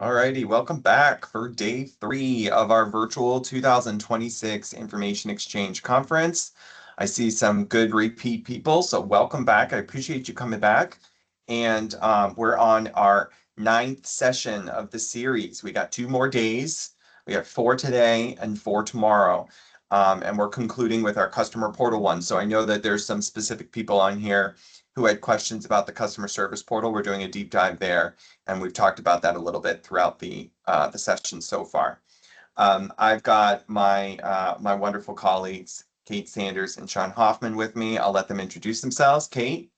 Alrighty, welcome back for day 3 of our virtual 2026 Information Exchange Conference. I see some good repeat people, so welcome back. I appreciate you coming back. And we're on our 9th session of the series. We got 2 more days. We have 4 today and 4 tomorrow. And we're concluding with our customer portal one. So I know that there's some specific people on here who had questions about the customer service portal. We're doing a deep dive there, and we've talked about that a little bit throughout the session so far. I've got my my wonderful colleagues, Kate Sanders and Sean Hoffman, with me. I'll let them introduce themselves. Kate.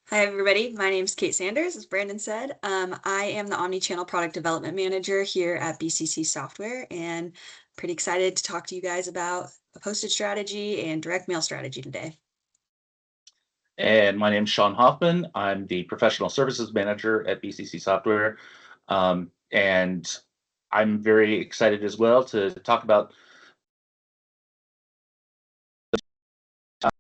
Hi, everybody. My name is Kate Sanders, as Brandon said. I am the OmniChannel Product Development Manager here at BCC Software, and pretty excited to talk to you guys about a postage strategy and direct mail strategy today. And my name is Sean Hoffman. I'm the Professional Services Manager at BCC Software. And I'm very excited as well to talk about All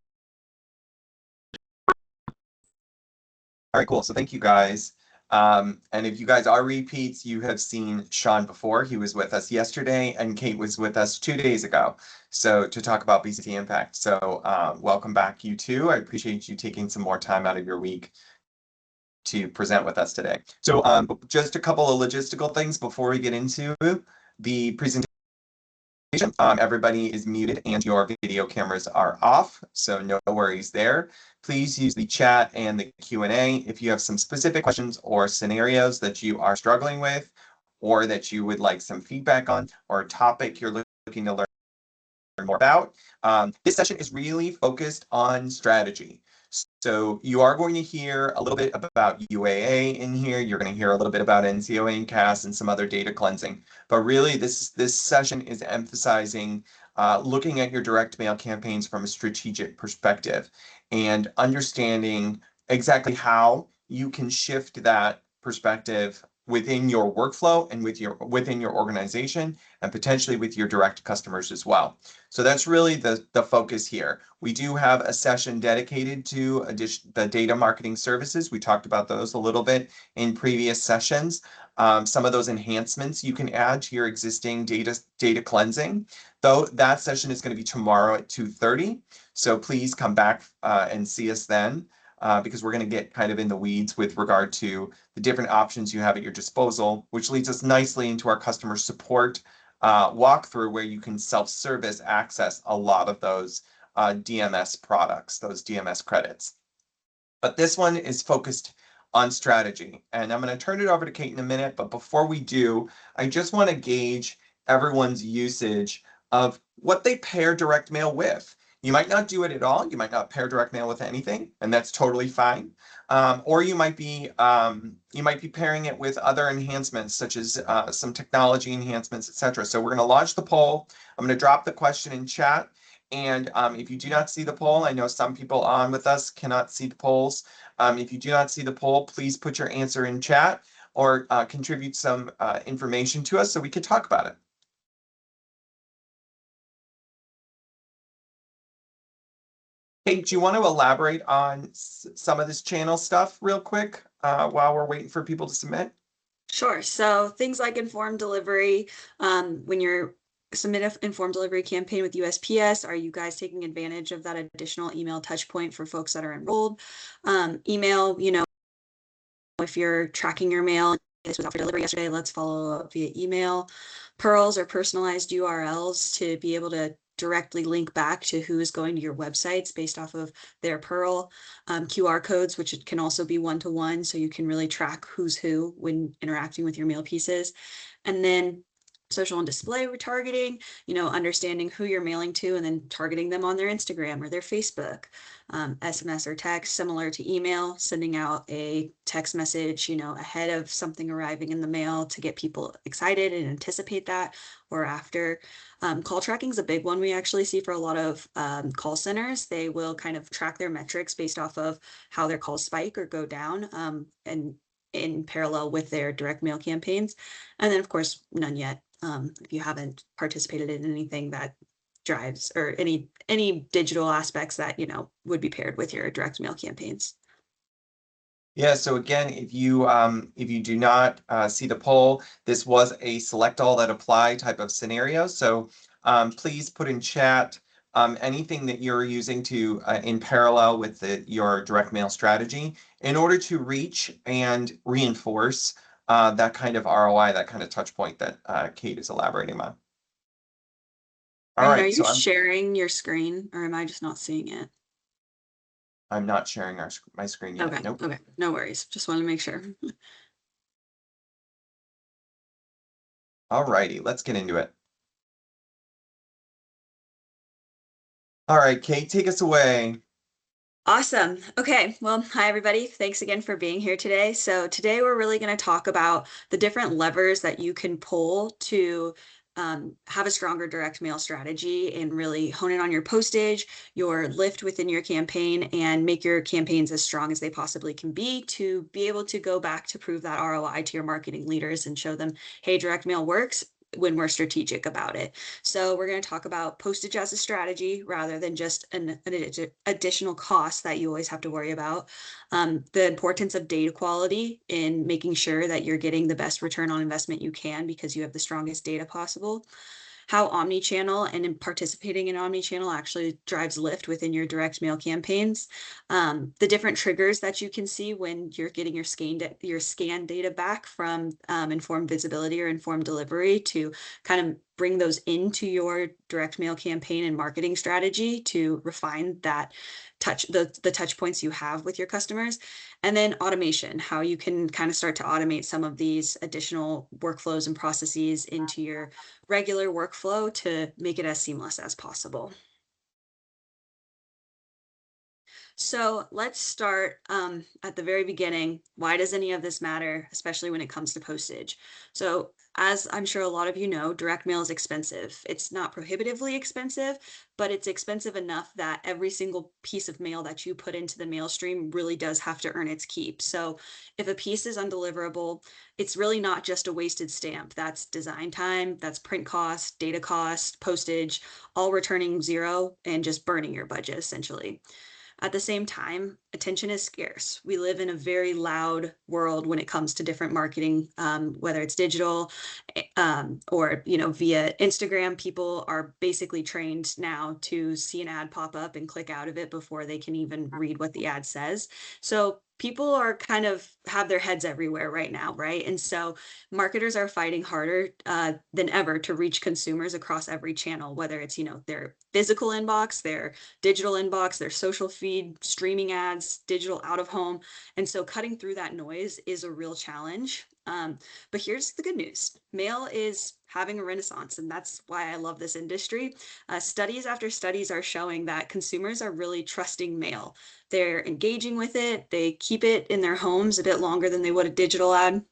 right, cool. So thank you guys. And if you guys are repeats, you have seen Sean before. He was with us yesterday, and Kate was with us 2 days ago. So to talk about BCC Impact. So welcome back, you two. I appreciate you taking some more time out of your week to present with us today. So just a couple of logistical things before we get into the presentation. Everybody is muted and your video cameras are off, so no worries there. Please use the chat and the Q&A if you have some specific questions or scenarios that you are struggling with, or that you would like some feedback on, or a topic you're looking to learn more about. This session is really focused on strategy. So you are going to hear a little bit about UAA in here. You're going to hear a little bit about NCOA and CAS and some other data cleansing. But really, this session is emphasizing looking at your direct mail campaigns from a strategic perspective and understanding exactly how you can shift that perspective within your workflow and within your organization, and potentially with your direct customers as well. So that's really the focus here. We do have a session dedicated to the data marketing services. We talked about those a little bit in previous sessions. Some of those enhancements you can add to your existing data cleansing. Though that session is going to be tomorrow at 2:30. So please come back and see us then. Because we're going to get kind of in the weeds with regard to the different options you have at your disposal, which leads us nicely into our customer support walkthrough, where you can self-service access a lot of those DMS products, those DMS credits. But this one is focused on strategy. And I'm going to turn it over to Kate in a minute. But before we do, I just want to gauge everyone's usage of what they pair direct mail with. You might not do it at all. You might not pair direct mail with anything, and that's totally fine. Or you might be pairing it with other enhancements, such as some technology enhancements, etc. So we're going to launch the poll. I'm going to drop the question in chat. And if you do not see the poll, I know some people on with us cannot see the polls. If you do not see the poll, please put your answer in chat or contribute some information to us so we can talk about it. Hey, do you want to elaborate on some of this channel stuff real quick while we're waiting for people to submit? Sure. So things like informed delivery, when you're submit an informed delivery campaign with USPS, are you guys taking advantage of that additional email touch point for folks that are enrolled? Email, if you're tracking your mail, this was out for delivery yesterday, let's follow up via email. Pearls or personalized URLs to be able to directly link back to who is going to your websites based off of their Pearl. QR codes, which can also be one-to-one, so you can really track who's who when interacting with your mail pieces. And then social and display retargeting, understanding who you're mailing to and then targeting them on their Instagram or their Facebook. SMS or text, similar to email, sending out a text message, ahead of something arriving in the mail to get people excited and anticipate that, or after. Call tracking is a big one we actually see for a lot of call centers. They will kind of track their metrics based off of how their calls spike or go down, and in parallel with their direct mail campaigns. And then, of course, none yet. If you haven't participated in anything that drives, or any digital aspects that would be paired with your direct mail campaigns. Yeah, so again, if you do not see the poll, this was a select all that apply type of scenario. So please put in chat anything that you're using to in parallel with your direct mail strategy in order to reach and reinforce that kind of ROI, that kind of touch point that Kate is elaborating on. All Ryan, are right, you so sharing your screen or am I just not seeing it? I'm not sharing my screen yet. Okay, Nope. okay, no worries. Just wanted to make sure. All righty, let's get into it. All right, Kate, take us away. Awesome. Okay. Well, hi, everybody. Thanks again for being here today. So today we're really going to talk about the different levers that you can pull to have a stronger direct mail strategy and really hone in on your postage, your lift within your campaign, and make your campaigns as strong as they possibly can be able to go back to prove that ROI to your marketing leaders and show them, hey, direct mail works when we're strategic about it. So we're going to talk about postage as a strategy rather than just an additional cost that you always have to worry about. The importance of data quality in making sure that you're getting the best return on investment you can because you have the strongest data possible. How OmniChannel and in participating in OmniChannel actually drives lift within your direct mail campaigns. The different triggers that you can see when you're getting your scan data back from informed visibility or informed delivery to kind of bring those into your direct mail campaign and marketing strategy to refine that the touch points you have with your customers. And then automation, how you can kind of start to automate some of these additional workflows and processes into your regular workflow to make it as seamless as possible. So let's start at the very beginning. Why does any of this matter, especially when it comes to postage? So as I'm sure a lot of you know, direct mail is expensive. It's not prohibitively expensive, but it's expensive enough that every single piece of mail that you put into the mail stream really does have to earn its keep. So if a piece is undeliverable, it's really not just a wasted stamp. That's design time, that's print cost, data cost, postage, all returning zero and just burning your budget essentially. At the same time, attention is scarce. We live in a very loud world when it comes to different marketing, whether it's digital or via Instagram. People are basically trained now to see an ad pop up and click out of it before they can even read what the ad says. So people are kind of have their heads everywhere right now, right? And so marketers are fighting harder than ever to reach consumers across every channel, whether it's their physical inbox, their digital inbox, their social feed, streaming ads, digital out of home. And so cutting through that noise is a real challenge. But here's the good news. Mail is having a renaissance, and that's why I love this industry. Studies after studies are showing that consumers are really trusting mail. They're engaging with it. They keep it in their homes a bit longer than they would a digital ad.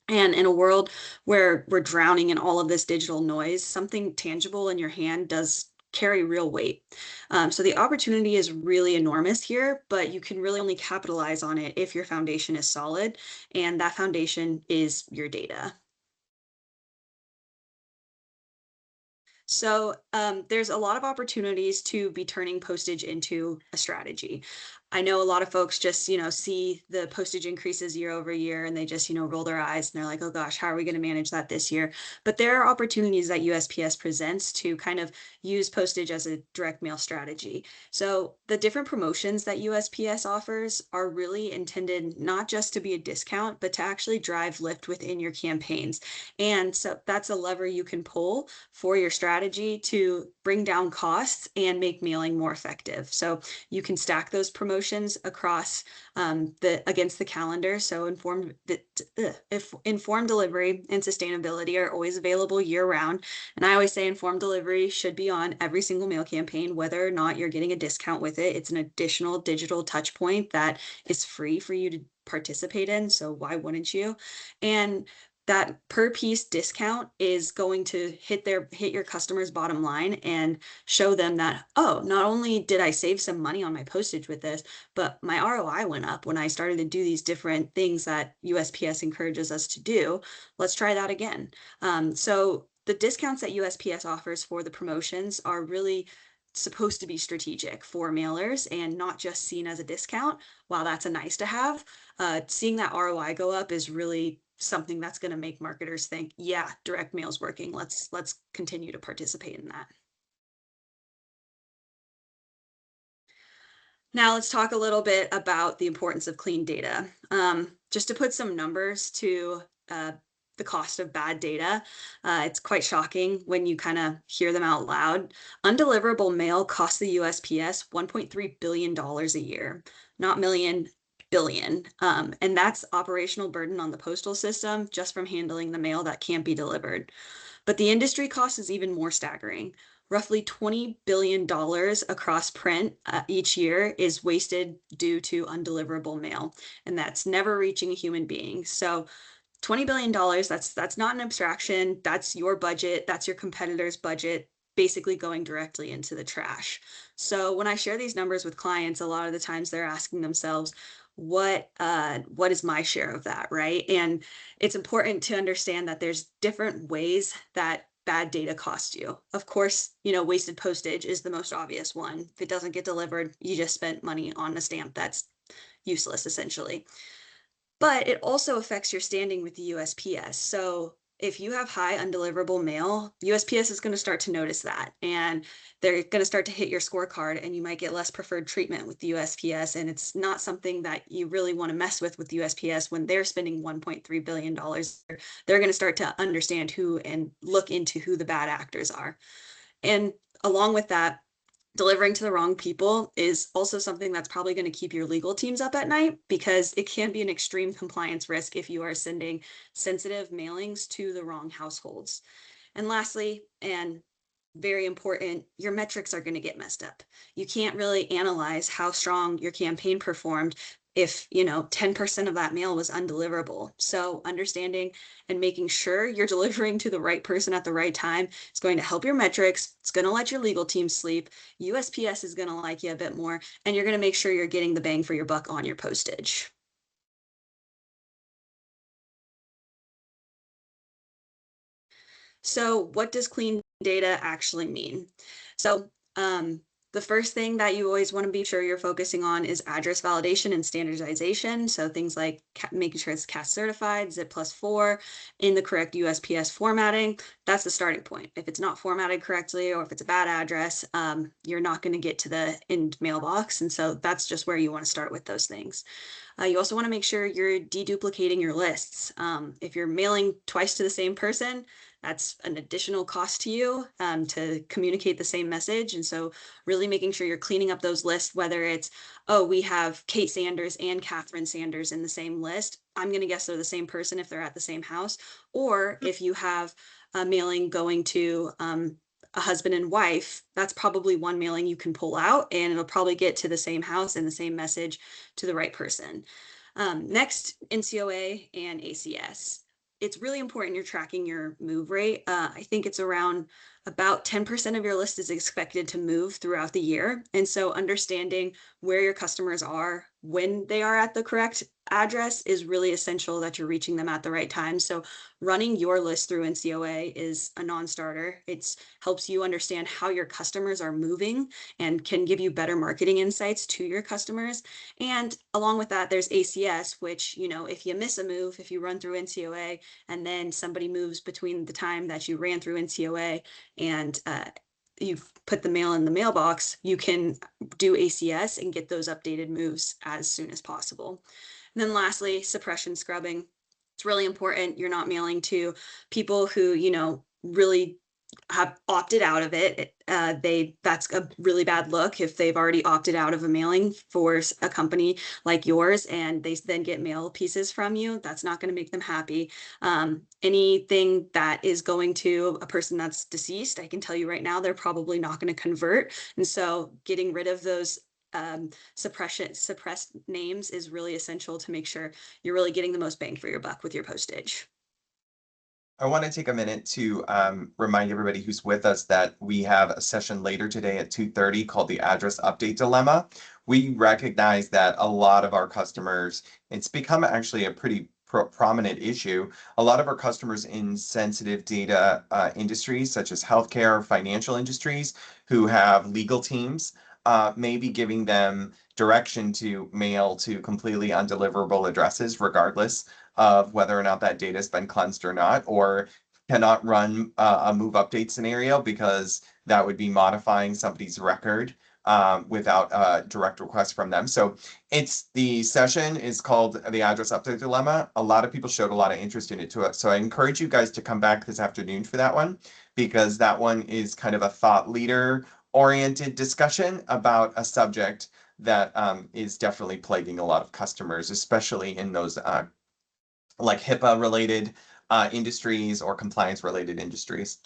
And in a world where we're drowning in all of this digital noise, something tangible in your hand does carry real weight. So the opportunity is really enormous here, but you can really only capitalize on it if your foundation is solid, and that foundation is your data. So there's a lot of opportunities to be turning postage into a strategy. I know a lot of folks just, see the postage increases year over year and they just, roll their eyes and they're like, oh gosh, how are we going to manage that this year? But there are opportunities that USPS presents to kind of use postage as a direct mail strategy. So the different promotions that USPS offers are really intended not just to be a discount, but to actually drive lift within your campaigns. And so that's a lever you can pull for your strategy to bring down costs and make mailing more effective. So you can stack those promotions across against the calendar. So informed delivery and sustainability are always available year round. And I always say informed delivery should be on every single mail campaign, whether or not you're getting a discount with it. It's an additional digital touch point that is free for you to participate in. So why wouldn't you? And that per piece discount is going to hit your customer's bottom line and show them that, oh, not only did I save some money on my postage with this, but my ROI went up when I started to do these different things that USPS encourages us to do. Let's try that again. So the discounts that USPS offers for the promotions are really supposed to be strategic for mailers and not just seen as a discount. While that's a nice to have, seeing that ROI go up is really something that's going to make marketers think, yeah, direct mail's working. Let's continue to participate in that. Now let's talk a little bit about the importance of clean data. Just to put some numbers to the cost of bad data, it's quite shocking when you kind of hear them out loud. Undeliverable mail costs the USPS $1.3 billion a year, not million, billion. And that's operational burden on the postal system just from handling the mail that can't be delivered. But the industry cost is even more staggering. Roughly $20 billion across print each year is wasted due to undeliverable mail, and that's never reaching a human being. So $20 billion, that's not an abstraction. That's your budget. That's your competitor's budget, basically going directly into the trash. So when I share these numbers with clients, a lot of the times they're asking themselves, what is my share of that, right? And it's important to understand that there's different ways that bad data costs you. Of course, wasted postage is the most obvious one. If it doesn't get delivered, you just spent money on a stamp that's useless, essentially. But it also affects your standing with the USPS. So if you have high undeliverable mail, USPS is going to start to notice that, and they're going to start to hit your scorecard, and you might get less preferred treatment with the USPS. And it's not something that you really want to mess with the USPS when they're spending $1.3 billion. They're going to start to understand who and look into who the bad actors are. And along with that, delivering to the wrong people is also something that's probably going to keep your legal teams up at night, because it can be an extreme compliance risk if you are sending sensitive mailings to the wrong households. And lastly, and very important, your metrics are going to get messed up. You can't really analyze how strong your campaign performed if 10% of that mail was undeliverable. So understanding and making sure you're delivering to the right person at the right time is going to help your metrics. It's going to let your legal team sleep. USPS is going to like you a bit more, and you're going to make sure you're getting the bang for your buck on your postage. So what does clean data actually mean? So the first thing that you always want to be sure you're focusing on is address validation and standardization. So things like making sure it's CAS certified, ZIP+4, in the correct USPS formatting. That's the starting point. If it's not formatted correctly, or if it's a bad address, you're not going to get to the end mailbox. And so that's just where you want to start with those things. You also want to make sure you're deduplicating your lists. If you're mailing twice to the same person, that's an additional cost to you to communicate the same message. And so really making sure you're cleaning up those lists, whether it's, oh, we have Kate Sanders and Catherine Sanders in the same list. I'm going to guess they're the same person if they're at the same house. Or if you have a mailing going to a husband and wife, that's probably one mailing you can pull out, and it'll probably get to the same house and the same message to the right person. Next, NCOA and ACS. It's really important you're tracking your move rate. I think it's around about 10% of your list is expected to move throughout the year. And so understanding where your customers are when they are at the correct address is really essential, that you're reaching them at the right time. So running your list through NCOA is a non-starter. It helps you understand how your customers are moving and can give you better marketing insights to your customers. And along with that, there's ACS, which, if you miss a move, if you run through NCOA and then somebody moves between the time that you ran through NCOA and you've put the mail in the mailbox, you can do ACS and get those updated moves as soon as possible. And then lastly, suppression scrubbing. It's really important you're not mailing to people who, really have opted out of it. That's a really bad look if they've already opted out of a mailing for a company like yours and they then get mail pieces from you. That's not going to make them happy. Anything that is going to a person that's deceased, I can tell you right now, they're probably not going to convert. And so getting rid of those suppressed names is really essential to make sure you're really getting the most bang for your buck with your postage. I want to take a minute to remind everybody who's with us that we have a session later today at 2:30 called the Address Update Dilemma. We recognize that a lot of our customers, it's become actually a pretty prominent issue. A lot of our customers in sensitive data industries, such as healthcare, financial industries, who have legal teams, may be giving them direction to mail to completely undeliverable addresses, regardless of whether or not that data has been cleansed or not, or cannot run a move update scenario because that would be modifying somebody's record without a direct request from them. So the session is called the Address Update Dilemma. A lot of people showed a lot of interest in it too. So I encourage you guys to come back this afternoon for that one, because that one is kind of a thought leader oriented discussion about a subject that is definitely plaguing a lot of customers, especially in those like HIPAA related industries or compliance related industries.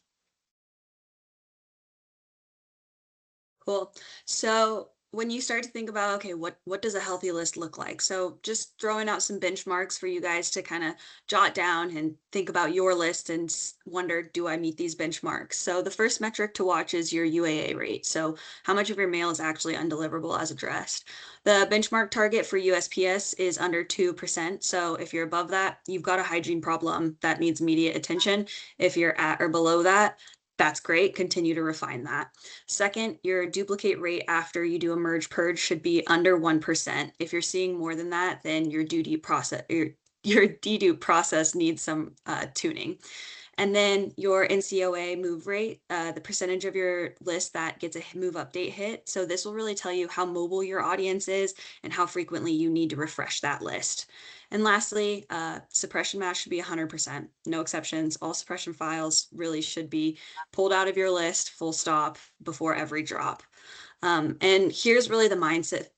Cool. So when you start to think about, okay, what does a healthy list look like? So just throwing out some benchmarks for you guys to kind of jot down and think about your list and wonder, do I meet these benchmarks? So the first metric to watch is your UAA rate. So how much of your mail is actually undeliverable as addressed? The benchmark target for USPS is under 2%. So if you're above that, you've got a hygiene problem that needs immediate attention. If you're at or below that, that's great. Continue to refine that. Second, your duplicate rate after you do a merge purge should be under 1%. If you're seeing more than that, then your dedupe process needs some tuning. And then your NCOA move rate, the percentage of your list that gets a move update hit. So this will really tell you how mobile your audience is and how frequently you need to refresh that list. And lastly, suppression mask should be 100%, no exceptions. All suppression files really should be pulled out of your list, full stop, before every drop. And here's really the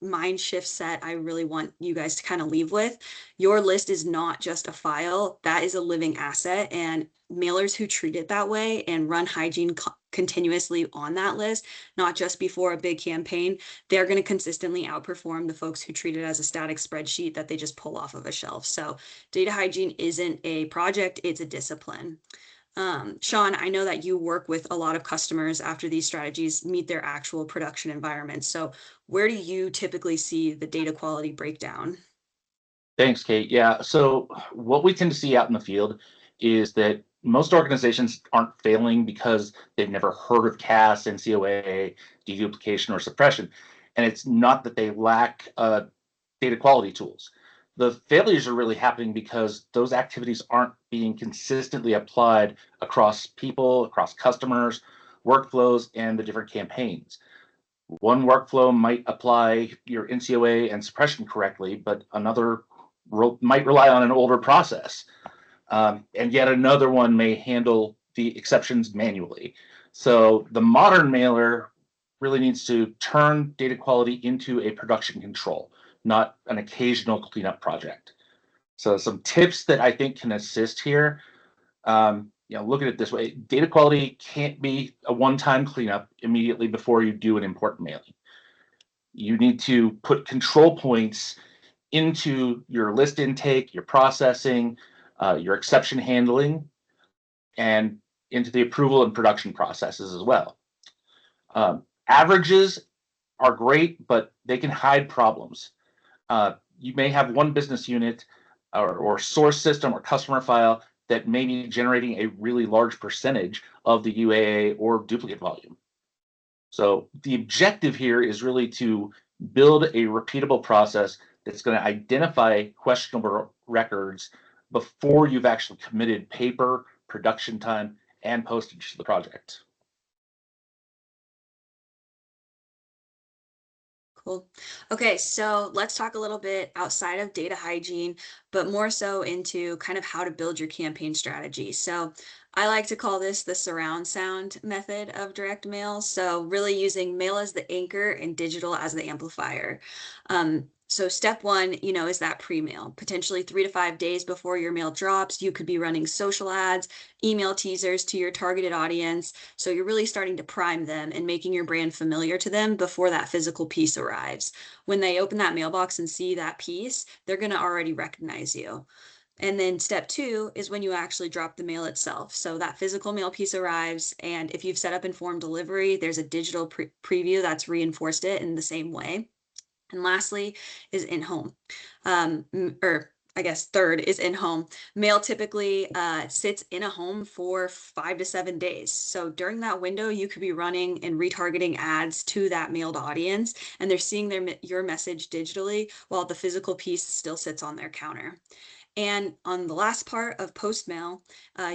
mind shift set I really want you guys to kind of leave with. Your list is not just a file, that is a living asset, and mailers who treat it that way and run hygiene continuously on that list, not just before a big campaign, they're going to consistently outperform the folks who treat it as a static spreadsheet that they just pull off of a shelf. So data hygiene isn't a project, it's a discipline. Sean, I know that you work with a lot of customers after these strategies meet their actual production environments. So where do you typically see the data quality breakdown? Thanks, Kate. Yeah, so what we tend to see out in the field is that most organizations aren't failing because they've never heard of CAS, NCOA, deduplication, or suppression. And it's not that they lack data quality tools. The failures are really happening because those activities aren't being consistently applied across people, across customers, workflows, and the different campaigns. One workflow might apply your NCOA and suppression correctly, but another might rely on an older process. And yet another one may handle the exceptions manually. So the modern mailer really needs to turn data quality into a production control, not an occasional cleanup project. So some tips that I think can assist here, look at it this way. Data quality can't be a one-time cleanup immediately before you do an important mailing. You need to put control points into your list intake, your processing, your exception handling, and into the approval and production processes as well. Averages are great, but they can hide problems. You may have one business unit or source system or customer file that may be generating a really large percentage of the UAA or duplicate volume. So the objective here is really to build a repeatable process that's going to identify questionable records before you've actually committed paper, production time, and postage to the project. Cool. Okay, so let's talk a little bit outside of data hygiene, but more so into kind of how to build your campaign strategy. So I like to call this the surround sound method of direct mail. So really using mail as the anchor and digital as the amplifier. So step one, is that pre-mail. Potentially 3 to 5 days before your mail drops, you could be running social ads, email teasers to your targeted audience. So you're really starting to prime them and making your brand familiar to them before that physical piece arrives. When they open that mailbox and see that piece, they're going to already recognize you. And then step two is when you actually drop the mail itself. So that physical mail piece arrives, and if you've set up informed delivery, there's a digital preview that's reinforced it in the same way. And lastly is in-home, or I guess third is in home. Mail typically sits in a home for 5 to 7 days. So during that window, you could be running and retargeting ads to that mailed audience, and they're seeing your message digitally while the physical piece still sits on their counter. And on the last part of post mail,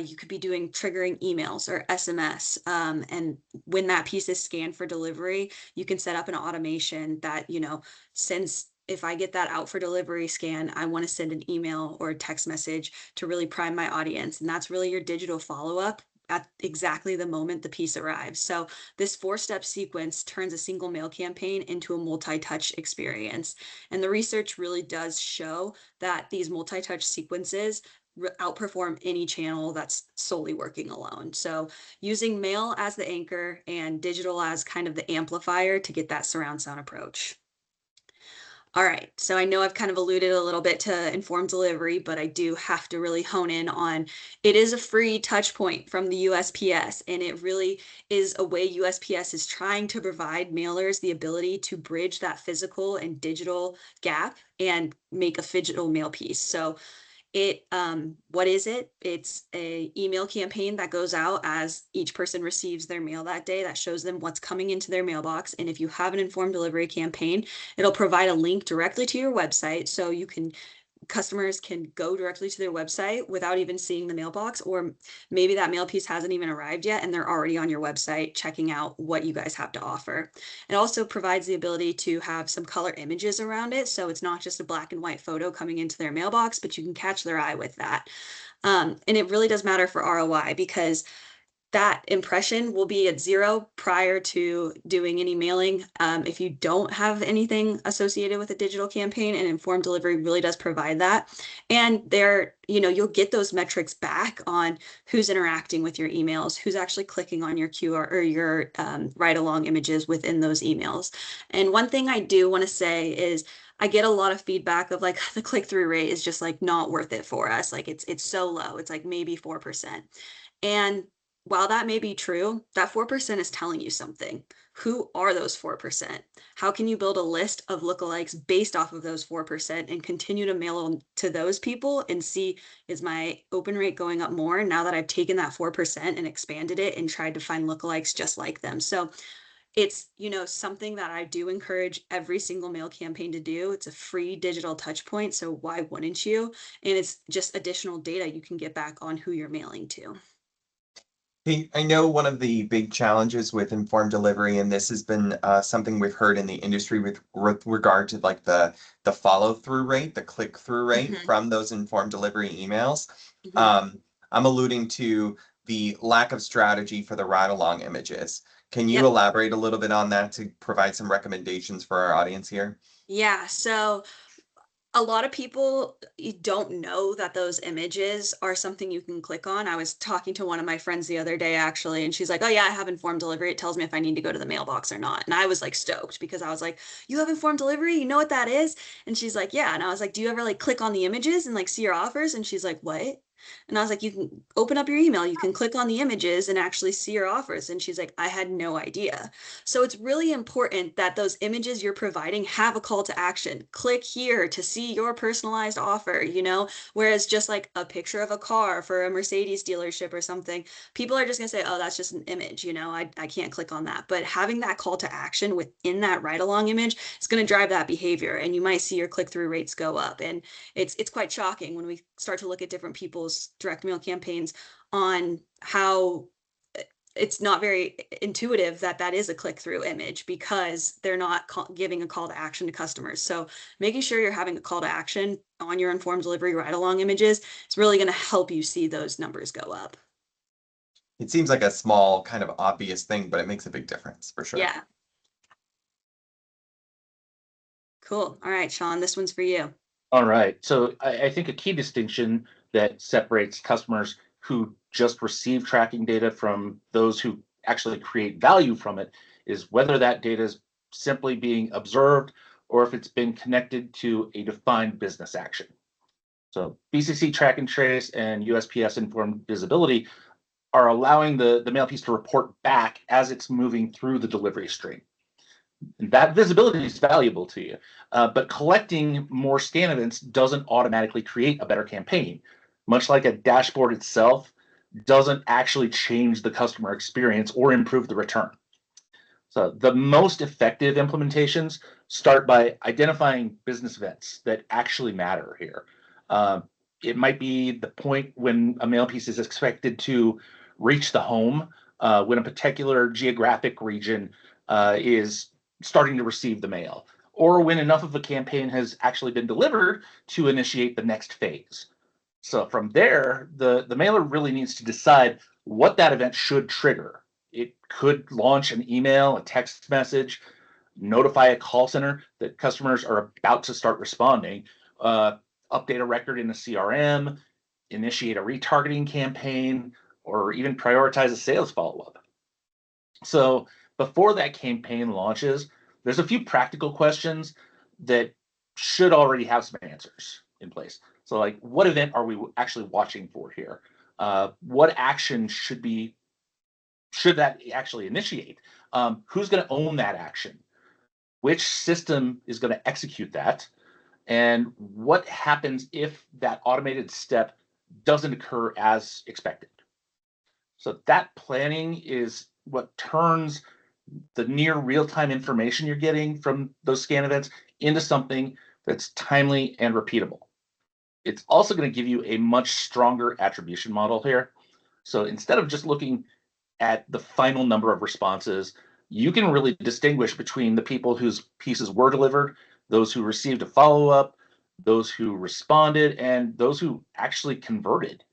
you could be doing triggering emails or SMS. And when that piece is scanned for delivery, you can set up an automation that, sends, if I get that out for delivery scan, I want to send an email or a text message to really prime my audience. And that's really your digital follow-up at exactly the moment the piece arrives. So this 4-step sequence turns a single mail campaign into a multi-touch experience. And the research really does show that these multi-touch sequences outperform any channel that's solely working alone. So using mail as the anchor and digital as kind of the amplifier to get that surround sound approach. All right, so I know I've kind of alluded a little bit to informed delivery, but I do have to really hone in on it is a free touch point from the USPS, and it really is a way USPS is trying to provide mailers the ability to bridge that physical and digital gap and make a digital mail piece. So what is it? It's a email campaign that goes out as each person receives their mail that day that shows them what's coming into their mailbox. And if you have an informed delivery campaign, it'll provide a link directly to your website, so customers can go directly to their website without even seeing the mailbox, or maybe that mail piece hasn't even arrived yet and they're already on your website checking out what you guys have to offer. It also provides the ability to have some color images around it, so it's not just a black and white photo coming into their mailbox, but you can catch their eye with that. And it really does matter for ROI, because that impression will be at 0 prior to doing any mailing. If you don't have anything associated with a digital campaign, and informed delivery really does provide that. And you'll get those metrics back on who's interacting with your emails, who's actually clicking on your QR or your ride along images within those emails. And one thing I do want to say is I get a lot of feedback of like the click-through rate is just like not worth it for us. Like it's so low. It's like maybe 4%. And while that may be true, that 4% is telling you something. Who are those 4%? How can you build a list of lookalikes based off of those 4% and continue to mail to those people and see, is my open rate going up more now that I've taken that 4% and expanded it and tried to find lookalikes just like them? So it's, something that I do encourage every single mail campaign to do. It's a free digital touch point, so why wouldn't you? And it's just additional data you can get back on who you're mailing to. Hey, I know one of the big challenges with informed delivery, and this has been something we've heard in the industry with regard to like the follow-through rate, the click-through rate Mhm. from those informed delivery emails. Mhm. I'm alluding to the lack of strategy for the ride-along images. Can you Yep. elaborate a little bit on that to provide some recommendations for our audience here? Yeah. So a lot of people don't know that those images are something you can click on. I was talking to one of my friends the other day, actually, and she's like, "Oh yeah, I have informed delivery. It tells me if I need to go to the mailbox or not." And I was like stoked, because I was like, "You have informed delivery? You know what that is?" And she's like, "Yeah." And I was like, "Do you ever like click on the images and like see your offers?" And she's like, "What?" And I was like, "You can open up your email, you can click on the images and actually see your offers." And she's like, "I had no idea." So it's really important that those images you're providing have a call to action. Click here to see your personalized offer, whereas just like a picture of a car for a Mercedes dealership or something, people are just going to say, "Oh, that's just an image, I can't click on that." But having that call to action within that ride along image is going to drive that behavior, and you might see your click through rates go up. And it's quite shocking when we start to look at different people's direct mail campaigns on how it's not very intuitive that is a click-through image, because they're not giving a call to action to customers. So making sure you're having a call to action on your informed delivery ride-along images is really going to help you see those numbers go up. It seems like a small, kind of obvious thing, but it makes a big difference for sure. Yeah. Cool. All right, Sean, this one's for you. All right. So I think a key distinction that separates customers who just receive tracking data from those who actually create value from it is whether that data is simply being observed or if it's been connected to a defined business action. So BCC Track and Trace and USPS Informed Visibility are allowing the mail piece to report back as it's moving through the delivery stream. That visibility is valuable to you, but collecting more scan events doesn't automatically create a better campaign. Much like a dashboard itself doesn't actually change the customer experience or improve the return. So the most effective implementations start by identifying business events that actually matter here. It might be the point when a mail piece is expected to reach the home, when a particular geographic region is starting to receive the mail, or when enough of a campaign has actually been delivered to initiate the next phase. So from there, the mailer really needs to decide what that event should trigger. It could launch an email, a text message, notify a call center that customers are about to start responding, update a record in the CRM, initiate a retargeting campaign, or even prioritize a sales follow-up. So before that campaign launches, there's a few practical questions that should already have some answers in place. So like, what event are we actually watching for here? What action should that actually initiate? Who's going to own that action? Which system is going to execute that? And what happens if that automated step doesn't occur as expected? So that planning is what turns the near real-time information you're getting from those scan events into something that's timely and repeatable. It's also going to give you a much stronger attribution model here. So instead of just looking at the final number of responses, you can really distinguish between the people whose pieces were delivered, those who received a follow-up, those who responded, and those who actually converted.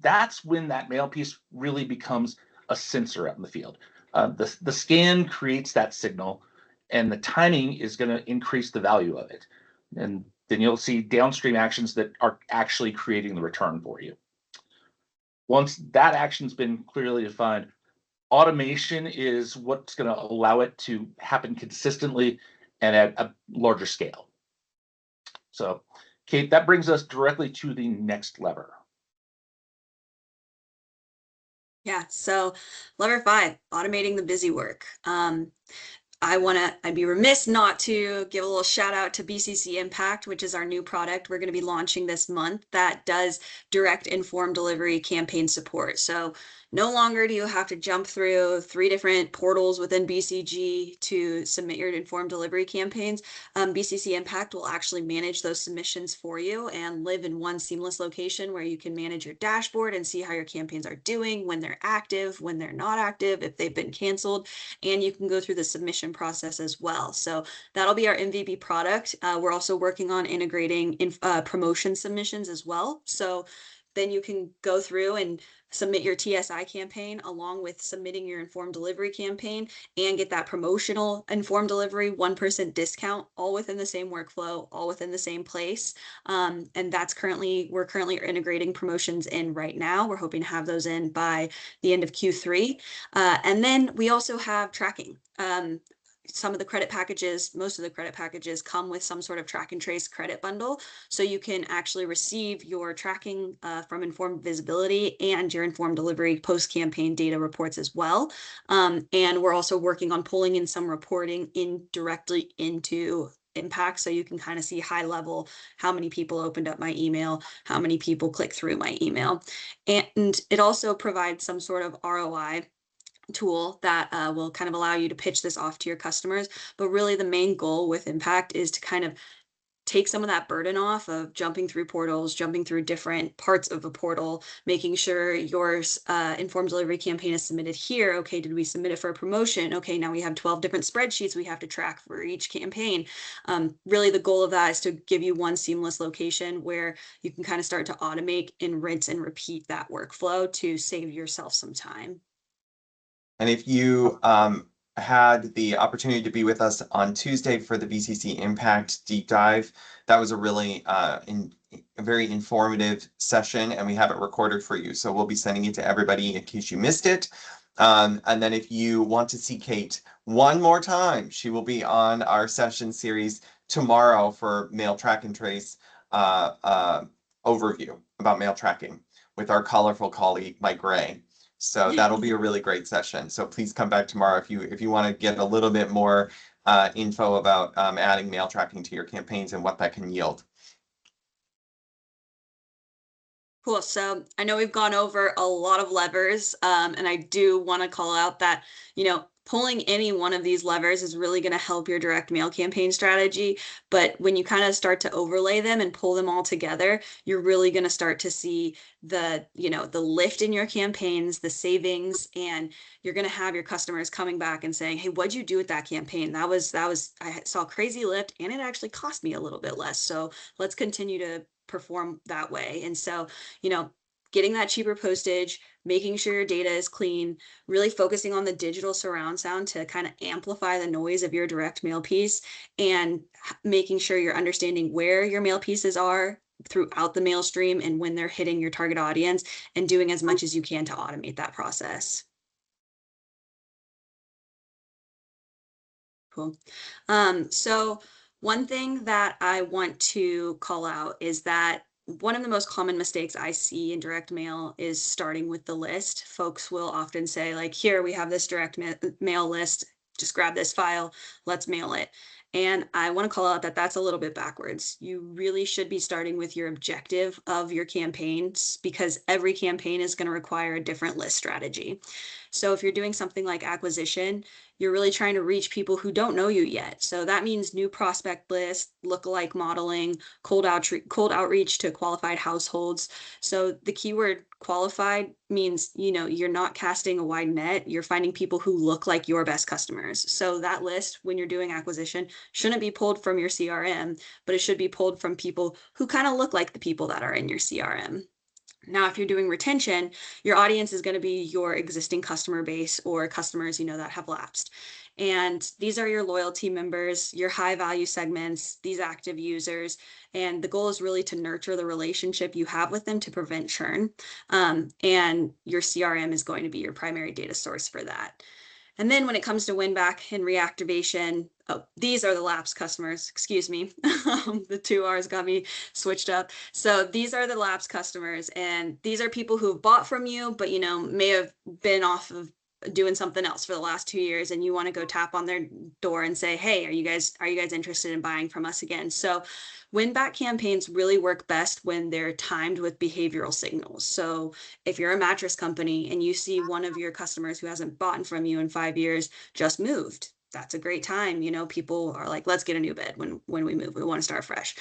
That's when that mail piece really becomes a sensor out in the field. The scan creates that signal, and the timing is going to increase the value of it. And then you'll see downstream actions that are actually creating the return for you. Once that action's been clearly defined, automation is what's going to allow it to happen consistently and at a larger scale. So, Kate, that brings us directly to the next lever. Yeah, so lever 5, automating the busy work. I'd be remiss not to give a little shout out to BCC Impact, which is our new product we're going to be launching this month that does direct informed delivery campaign support. So no longer do you have to jump through 3 different portals within BCG to submit your informed delivery campaigns. BCC Impact will actually manage those submissions for you and live in one seamless location where you can manage your dashboard and see how your campaigns are doing, when they're active, when they're not active, if they've been canceled, and you can go through the submission process as well. So that'll be our MVP product. We're also working on integrating promotion submissions as well. So then you can go through and submit your TSI campaign along with submitting your informed delivery campaign and get that promotional informed delivery 1% discount, all within the same workflow, all within the same place. And we're currently integrating promotions in right now. We're hoping to have those in by the end of Q3. And then we also have tracking. Some of the credit packages, most of the credit packages come with some sort of track and trace credit bundle. So you can actually receive your tracking from Informed Visibility and your Informed Delivery post-campaign data reports as well. And we're also working on pulling in some reporting directly into Impact, so you can kind of see high level how many people opened up my email, how many people click through my email. And it also provides some sort of ROI tool that will kind of allow you to pitch this off to your customers. But really the main goal with Impact is to kind of take some of that burden off of jumping through portals, jumping through different parts of a portal, making sure your informed delivery campaign is submitted here. Okay, did we submit it for a promotion? Okay, now we have 12 different spreadsheets we have to track for each campaign. Really the goal of that is to give you one seamless location where you can kind of start to automate and rinse and repeat that workflow to save yourself some time. And if you had the opportunity to be with us on Tuesday for the BCC Impact deep dive, that was a really a very informative session, and we have it recorded for you. So we'll be sending it to everybody in case you missed it. And then if you want to see Kate one more time, she will be on our session series tomorrow for mail track and trace overview about mail tracking with our colorful colleague, Mike Gray. So that'll be a really great session. So please come back tomorrow if you want to get a little bit more info about adding mail tracking to your campaigns and what that can yield. Cool. So I know we've gone over a lot of levers, and I do want to call out that, pulling any one of these levers is really going to help your direct mail campaign strategy. But when you kind of start to overlay them and pull them all together, you're really going to start to see the lift in your campaigns, the savings, and you're going to have your customers coming back and saying, hey, what'd you do with that campaign? That was, I saw crazy lift and it actually cost me a little bit less. So let's continue to perform that way. And so, getting that cheaper postage, making sure your data is clean, really focusing on the digital surround sound to kind of amplify the noise of your direct mail piece, and making sure you're understanding where your mail pieces are throughout the mail stream and when they're hitting your target audience, and doing as much as you can to automate that process. Cool. So one thing that I want to call out is that one of the most common mistakes I see in direct mail is starting with the list. Folks will often say, like, here, we have this direct mail list, just grab this file, let's mail it. And I want to call out that that's a little bit backwards. You really should be starting with your objective of your campaigns, because every campaign is going to require a different list strategy. So if you're doing something like acquisition, you're really trying to reach people who don't know you yet. So that means new prospect list, lookalike modeling, cold outreach to qualified households. So the keyword qualified means, you're not casting a wide net, you're finding people who look like your best customers. So that list, when you're doing acquisition, shouldn't be pulled from your CRM, but it should be pulled from people who kind of look like the people that are in your CRM. Now, if you're doing retention, your audience is going to be your existing customer base or customers, that have lapsed. And these are your loyalty members, your high value segments, these active users. And the goal is really to nurture the relationship you have with them to prevent churn. And your CRM is going to be your primary data source for that. And then when it comes to win back and reactivation, these are the lapsed customers, excuse me. The 2 R's got me switched up. So these are the lapsed customers, and these are people who have bought from you, but, may have been off of doing something else for the last 2 years, and you want to go tap on their door and say, hey, are you guys interested in buying from us again? So win back campaigns really work best when they're timed with behavioral signals. So if you're a mattress company and you see one of your customers who hasn't bought from you in 5 years just moved, that's a great time. People are like, let's get a new bed when we move. We want to start fresh.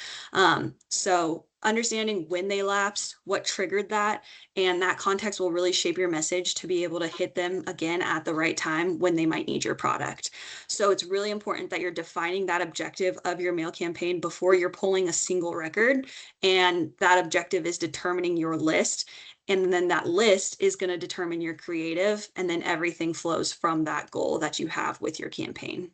So understanding when they lapsed, what triggered that, and that context will really shape your message to be able to hit them again at the right time when they might need your product. So it's really important that you're defining that objective of your mail campaign before you're pulling a single record. And that objective is determining your list. And then that list is going to determine your creative, and then everything flows from that goal that you have with your campaign.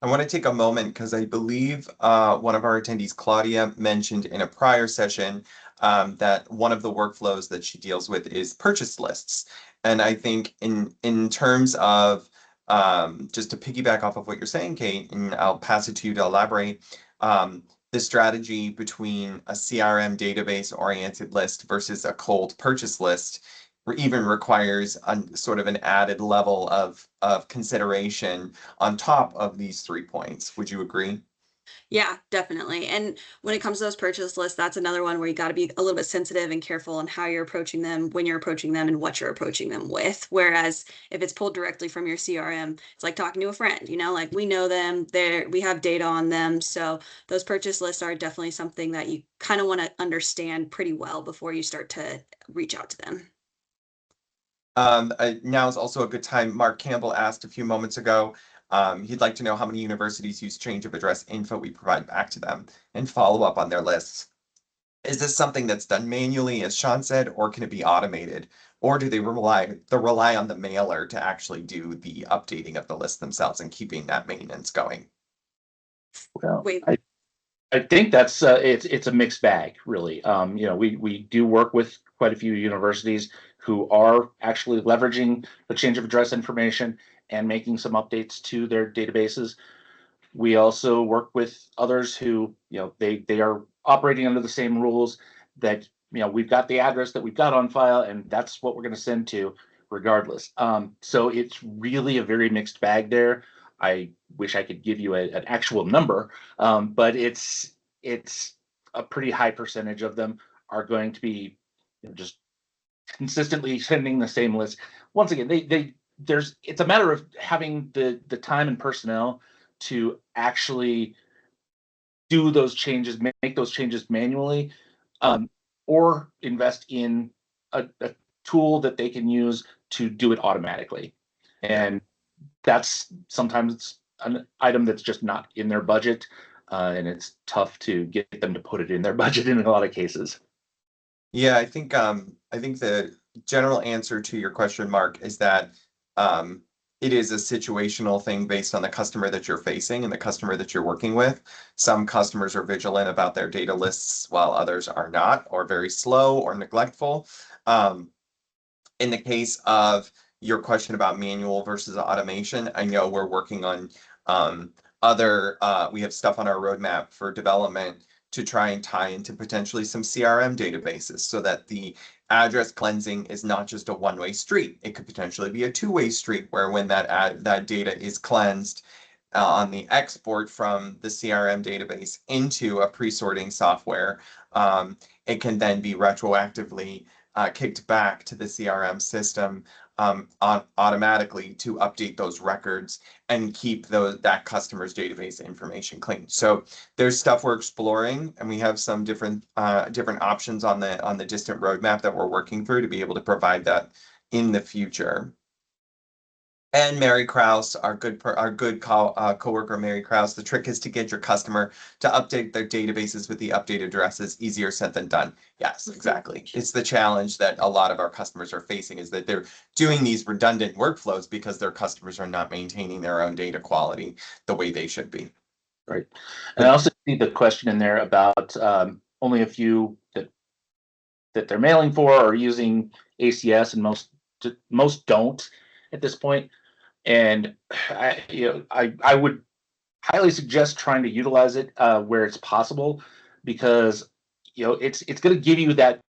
I want to take a moment because I believe one of our attendees, Claudia, mentioned in a prior session that one of the workflows that she deals with is purchase lists. And I think in terms of just to piggyback off of what you're saying, Kate, and I'll pass it to you to elaborate, the strategy between a CRM database-oriented list versus a cold purchase list even requires sort of an added level of consideration on top of these 3 points. Would you agree? Yeah, definitely. And when it comes to those purchase lists, that's another one where you got to be a little bit sensitive and careful on how you're approaching them, when you're approaching them, and what you're approaching them with. Whereas if it's pulled directly from your CRM, it's like talking to a friend, like we know them, we have data on them. So those purchase lists are definitely something that you kind of want to understand pretty well before you start to reach out to them. Now is also a good time. Mark Campbell asked a few moments ago, he'd like to know how many universities use change of address info we provide back to them and follow up on their lists. Is this something that's done manually, as Sean said, or can it be automated? Or do they rely on the mailer to actually do the updating of the list themselves and keeping that maintenance going? Well, Wait. I think that's it's a mixed bag, really. We do work with quite a few universities who are actually leveraging the change of address information and making some updates to their databases. We also work with others who, they are operating under the same rules that we've got the address that we've got on file, and that's what we're going to send to regardless. So it's really a very mixed bag there. I wish I could give you an actual number, but it's a pretty high percentage of them are going to be just consistently sending the same list. Once again, it's a matter of having the time and personnel to actually do those changes, make those changes manually, or invest in a tool that they can use to do it automatically. And that's sometimes an item that's just not in their budget, and it's tough to get them to put it in their budget in a lot of cases. Yeah, I think the general answer to your question, Mark, is that it is a situational thing based on the customer that you're facing and the customer that you're working with. Some customers are vigilant about their data lists while others are not, or very slow or neglectful. In the case of your question about manual versus automation, I know we're working on we have stuff on our roadmap for development to try and tie into potentially some CRM databases so that the address cleansing is not just a one-way street. It could potentially be a two-way street where when that data is cleansed on the export from the CRM database into a pre-sorting software, it can then be retroactively kicked back to the CRM system automatically to update those records and keep that customer's database information clean. So there's stuff we're exploring, and we have some different options on the distant roadmap that we're working through to be able to provide that in the future. And Mary Krause, our good coworker Mary Krause, the trick is to get your customer to update their databases with the updated addresses. Easier said than done. Yes, exactly. It's the challenge that a lot of our customers are facing, is that they're doing these redundant workflows because their customers are not maintaining their own data quality the way they should be. Right. And I also see the question in there about only a few that they're mailing for or using ACS, and most don't at this point. And I would highly suggest trying to utilize it where it's possible, because it's going to give you that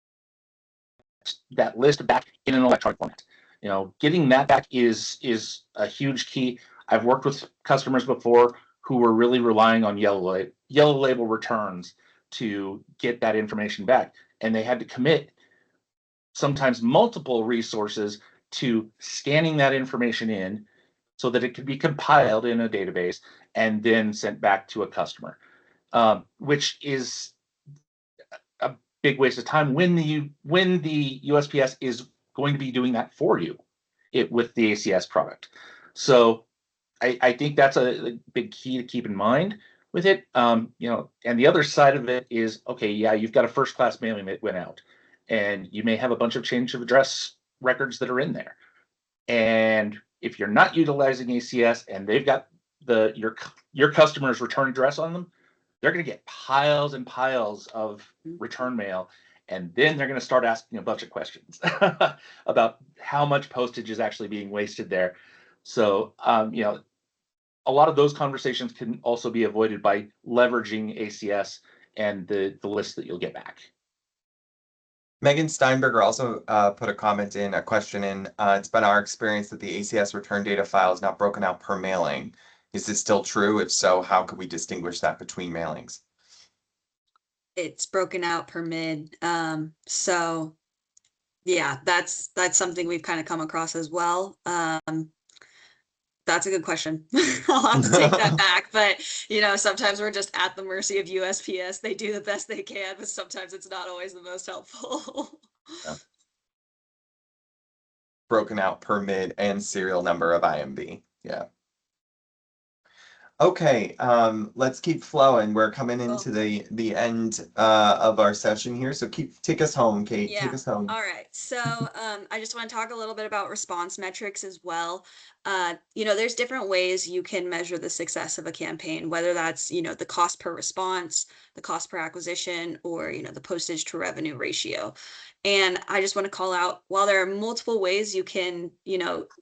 list back in an electronic format. Getting that back is a huge key. I've worked with customers before who were really relying on yellow label returns to get that information back, and they had to commit sometimes multiple resources to scanning that information in so that it could be compiled in a database and then sent back to a customer, which is a big waste of time when the USPS is going to be doing that for you with the ACS product. So I think that's a big key to keep in mind with it. And the other side of it is, okay, yeah, you've got a first-class mailing that went out, and you may have a bunch of change of address records that are in there. And if you're not utilizing ACS and they've got your customer's return address on them, they're going to get piles and piles of return mail, and then they're going to start asking a bunch of questions about how much postage is actually being wasted there. So, a lot of those conversations can also be avoided by leveraging ACS and the list that you'll get back. Megan Steinberger also put a question in. It's been our experience that the ACS return data file is not broken out per mailing. Is this still true? If so, how could we distinguish that between mailings? It's broken out per mid. So yeah, that's something we've kind of come across as well. That's a good question. I'll have to take that back. But, sometimes we're just at the mercy of USPS. They do the best they can, but sometimes it's not always the most helpful. Yeah. Broken out per mid and serial number of IMB. Yeah. Okay, let's keep flowing. We're coming into the end of our session here. So take us home, Kate. Yeah. Take us home. All right. So I just want to talk a little bit about response metrics as well. There's different ways you can measure the success of a campaign, whether that's, the cost per response, the cost per acquisition, or, the postage to revenue ratio. And I just want to call out, while there are multiple ways you can,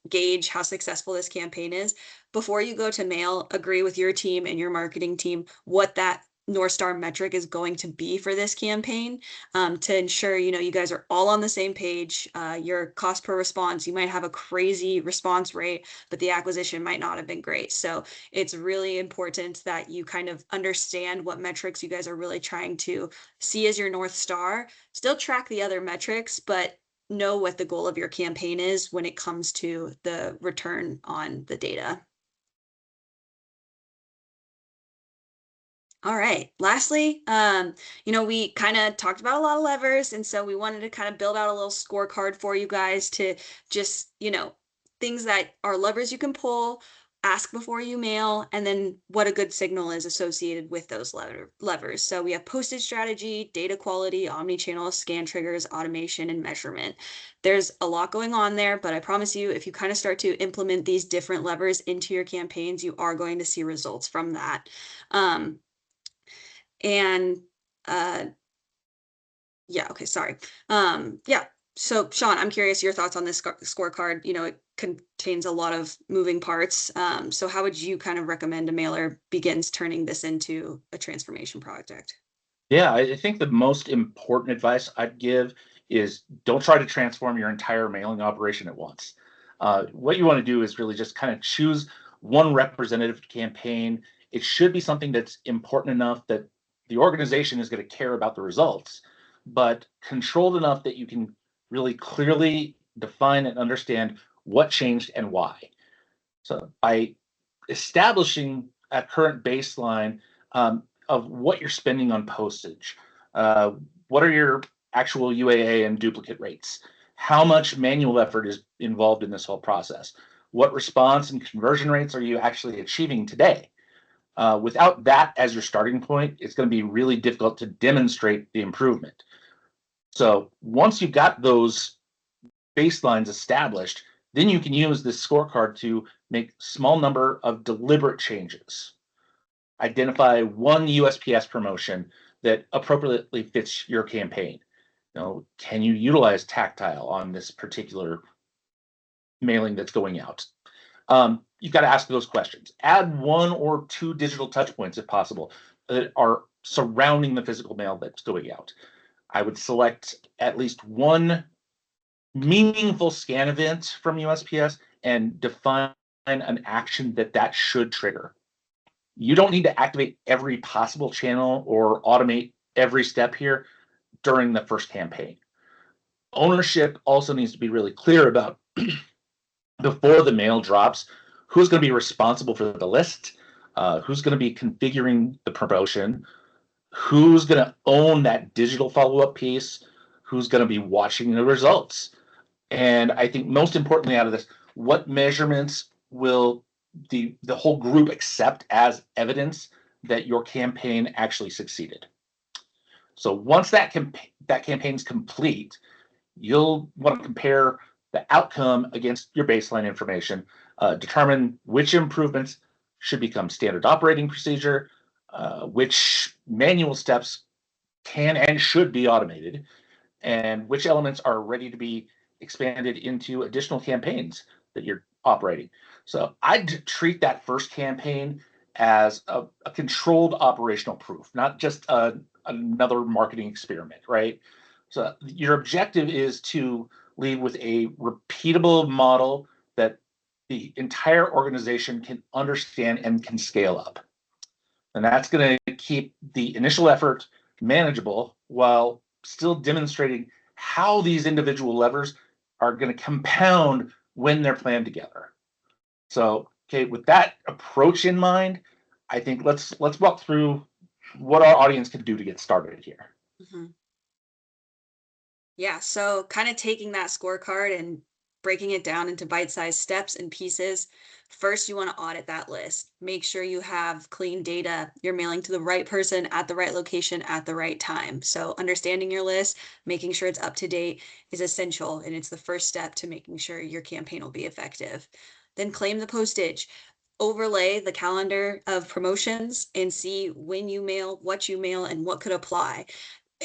gauge how successful this campaign is, before you go to mail, agree with your team and your marketing team what that North Star metric is going to be for this campaign, to ensure, you guys are all on the same page. Your cost per response, you might have a crazy response rate, but the acquisition might not have been great. So it's really important that you kind of understand what metrics you guys are really trying to see as your North Star. Still track the other metrics, but know what the goal of your campaign is when it comes to the return on the data. All right. Lastly, we kind of talked about a lot of levers, and so we wanted to kind of build out a little scorecard for you guys to just, things that are levers you can pull, ask before you mail, and then what a good signal is associated with those levers. So we have postage strategy, data quality, omnichannel, scan triggers, automation, and measurement. There's a lot going on there, but I promise you, if you kind of start to implement these different levers into your campaigns, you are going to see results from that. And yeah, okay, sorry. Yeah, so Sean, I'm curious your thoughts on this scorecard. It contains a lot of moving parts. So how would you kind of recommend a mailer begins turning this into a transformation project? Yeah, I think the most important advice I'd give is don't try to transform your entire mailing operation at once. What you want to do is really just kind of choose one representative campaign. It should be something that's important enough that the organization is going to care about the results, but controlled enough that you can really clearly define and understand what changed and why. So by establishing a current baseline of what you're spending on postage, what are your actual UAA and duplicate rates? How much manual effort is involved in this whole process? What response and conversion rates are you actually achieving today? Without that as your starting point, it's going to be really difficult to demonstrate the improvement. So once you've got those baselines established, then you can use this scorecard to make small number of deliberate changes. Identify one USPS promotion that appropriately fits your campaign. Can you utilize tactile on this particular mailing that's going out? You've got to ask those questions. Add 1 or 2 digital touch points if possible that are surrounding the physical mail that's going out. I would select at least one meaningful scan event from USPS and define an action that should trigger. You don't need to activate every possible channel or automate every step here during the first campaign. Ownership also needs to be really clear about before the mail drops, who's going to be responsible for the list, who's going to be configuring the promotion, who's going to own that digital follow-up piece, who's going to be watching the results. And I think most importantly out of this, what measurements will the whole group accept as evidence that your campaign actually succeeded? So once that campaign's complete, you'll want to compare the outcome against your baseline information, determine which improvements should become standard operating procedure, which manual steps can and should be automated, and which elements are ready to be expanded into additional campaigns that you're operating. So I'd treat that first campaign as a controlled operational proof, not just another marketing experiment, right? So your objective is to lead with a repeatable model that the entire organization can understand and can scale up. And that's going to keep the initial effort manageable while still demonstrating how these individual levers are going to compound when they're planned together. So, okay, with that approach in mind, I think let's walk through what our audience can do to get started here. Mm-hmm. Yeah, so kind of taking that scorecard and breaking it down into bite-sized steps and pieces. First, you want to audit that list. Make sure you have clean data. You're mailing to the right person at the right location at the right time. So understanding your list, making sure it's up to date is essential, and it's the first step to making sure your campaign will be effective. Then claim the postage. Overlay the calendar of promotions and see when you mail, what you mail, and what could apply.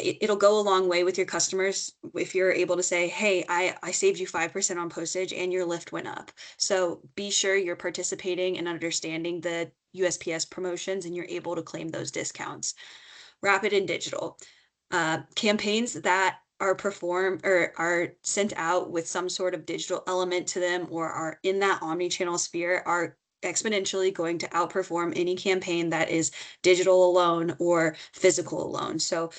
it'll go a long way with your customers if you're able to say, hey, I saved you 5% on postage and your lift went up. So be sure you're participating and understanding the USPS promotions and you're able to claim those discounts. Rapid and digital. Campaigns that are performed or are sent out with some sort of digital element to them or are in that omni-channel sphere are exponentially going to outperform any campaign that is digital alone or physical alone. So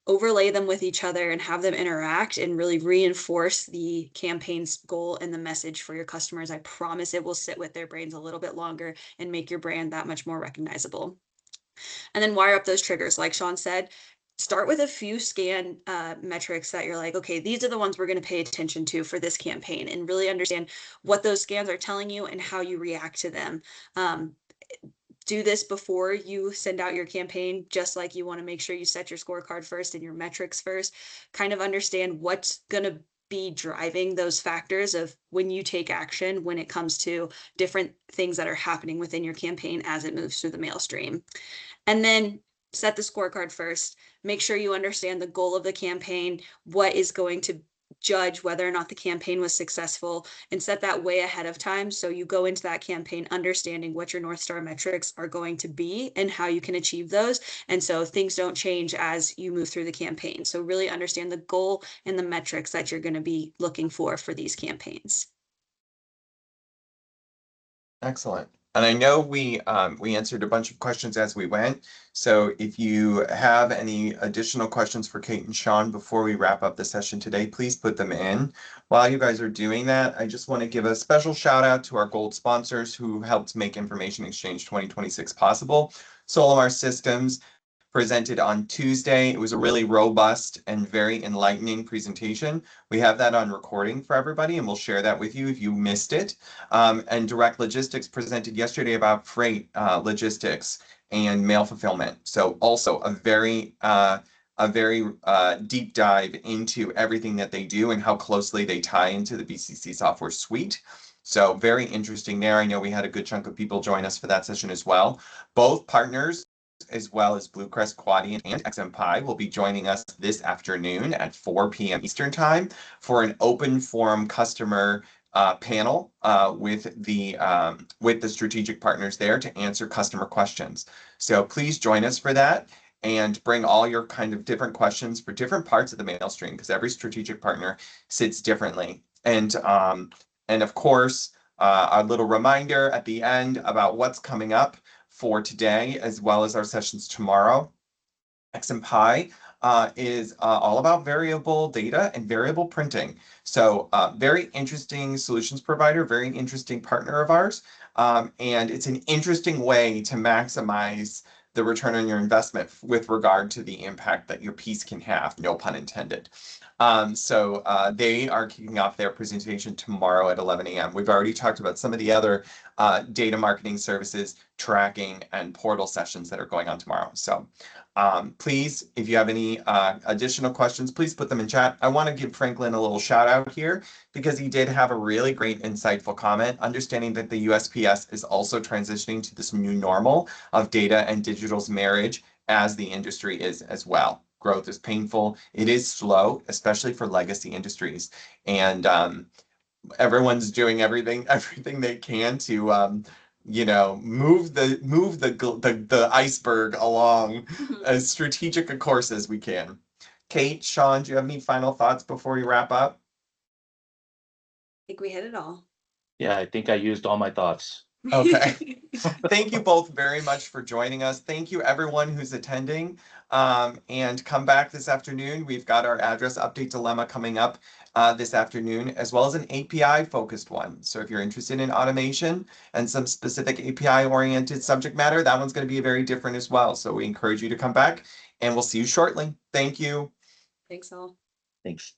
overlay them with each other and have them interact and really reinforce the campaign's goal and the message for your customers. I promise it will sit with their brains a little bit longer and make your brand that much more recognizable. And then wire up those triggers. Like Sean said, start with a few scan metrics that you're like, okay, these are the ones we're going to pay attention to for this campaign, and really understand what those scans are telling you and how you react to them. Do this before you send out your campaign, just like you want to make sure you set your scorecard first and your metrics first. Kind of understand what's going to be driving those factors of when you take action when it comes to different things that are happening within your campaign as it moves through the mail stream. And then set the scorecard first. Make sure you understand the goal of the campaign, what is going to judge whether or not the campaign was successful, and set that way ahead of time. So you go into that campaign understanding what your North Star metrics are going to be and how you can achieve those. And so things don't change as you move through the campaign. So really understand the goal and the metrics that you're going to be looking for these campaigns. Excellent. And I know we answered a bunch of questions as we went. So if you have any additional questions for Kate and Sean before we wrap up the session today, please put them in. While you guys are doing that, I just want to give a special shout out to our gold sponsors who helped make Information Exchange 2026 possible. Solimar Systems presented on Tuesday. It was a really robust and very enlightening presentation. We have that on recording for everybody, and we'll share that with you if you missed it. And Direct Logistics presented yesterday about freight logistics and mail fulfillment. So also a very deep dive into everything that they do and how closely they tie into the BCC software suite. So very interesting there. I know we had a good chunk of people join us for that session as well. Both partners, as well as Bluecrest, Quadient, and XMPie, will be joining us this afternoon at 4 p.m. Eastern Time for an open forum customer panel with the strategic partners there to answer customer questions. So please join us for that and bring all your kind of different questions for different parts of the mail stream, because every strategic partner sits differently. And of course, a little reminder at the end about what's coming up for today, as well as our sessions tomorrow. XMPie is all about variable data and variable printing. So very interesting solutions provider, very interesting partner of ours. And it's an interesting way to maximize the return on your investment with regard to the impact that your piece can have, no pun intended. So they are kicking off their presentation tomorrow at 11 a.m. We've already talked about some of the other data marketing services, tracking, and portal sessions that are going on tomorrow. So please, if you have any additional questions, please put them in chat. I want to give Franklin a little shout out here because he did have a really great, insightful comment, understanding that the USPS is also transitioning to this new normal of data and digital's marriage as the industry is as well. Growth is painful. It is slow, especially for legacy industries. And everyone's doing everything they can to move the iceberg along as strategic a course as we can. Kate, Sean, do you have any final thoughts before we wrap up? I think we hit it all. Yeah, I think I used all my thoughts. Okay. Thank you both very much for joining us. Thank you everyone who's attending. And come back this afternoon. We've got our address update dilemma coming up this afternoon, as well as an API focused one. So if you're interested in automation and some specific API oriented subject matter, that one's going to be very different as well. So we encourage you to come back, and we'll see you shortly. Thank you. Thanks all. Thanks.